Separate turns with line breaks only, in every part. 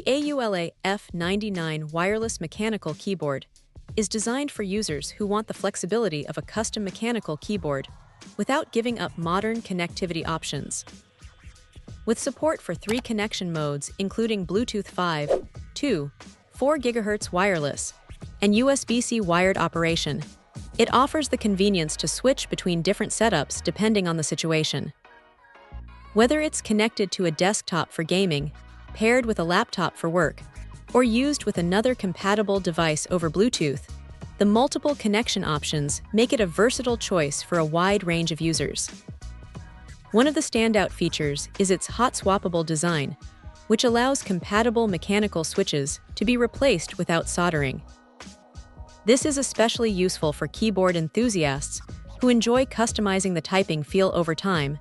The AULA F99 wireless mechanical keyboard is designed for users who want the flexibility of a custom mechanical keyboard without giving up modern connectivity options. With support for 3 connection modes including Bluetooth 5, 2, 4 GHz wireless, and USB-C wired operation, it offers the convenience to switch between different setups depending on the situation. Whether it's connected to a desktop for gaming, paired with a laptop for work, or used with another compatible device over Bluetooth, the multiple connection options make it a versatile choice for a wide range of users. One of the standout features is its hot swappable design, which allows compatible mechanical switches to be replaced without soldering. This is especially useful for keyboard enthusiasts who enjoy customizing the typing feel over time,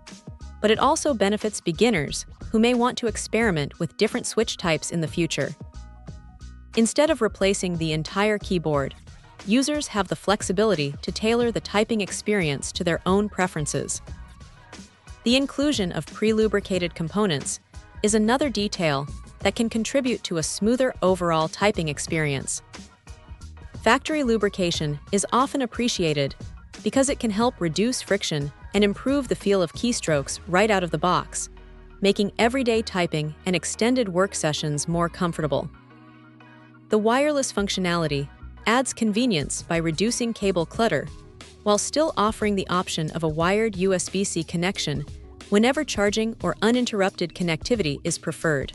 but it also benefits beginners who may want to experiment with different switch types in the future. Instead of replacing the entire keyboard, users have the flexibility to tailor the typing experience to their own preferences. The inclusion of pre-lubricated components is another detail that can contribute to a smoother overall typing experience. Factory lubrication is often appreciated because it can help reduce friction and improve the feel of keystrokes right out of the box, making everyday typing and extended work sessions more comfortable. The wireless functionality adds convenience by reducing cable clutter, while still offering the option of a wired USB-C connection whenever charging or uninterrupted connectivity is preferred.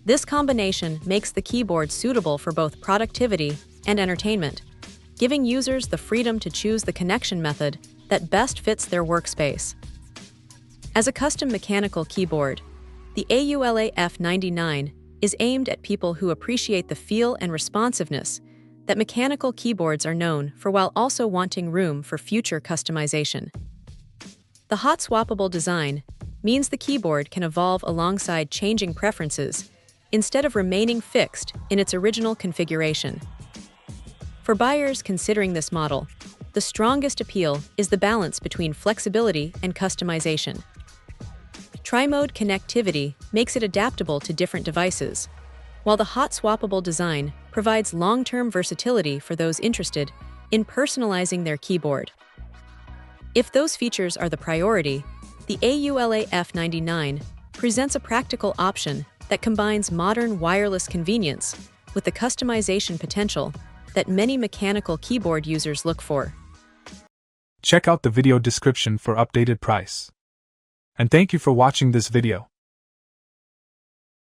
This combination makes the keyboard suitable for both productivity and entertainment, giving users the freedom to choose the connection method that best fits their workspace. As a custom mechanical keyboard, the AULA F99 is aimed at people who appreciate the feel and responsiveness that mechanical keyboards are known for while also wanting room for future customization. The hot swappable design means the keyboard can evolve alongside changing preferences instead of remaining fixed in its original configuration. For buyers considering this model, the strongest appeal is the balance between flexibility and customization. Tri-mode connectivity makes it adaptable to different devices, while the hot swappable design provides long-term versatility for those interested in personalizing their keyboard. If those features are the priority, the AULA F99 presents a practical option that combines modern wireless convenience with the customization potential that many mechanical keyboard users look for.
Check out the video description for updated price. And thank you for watching this video.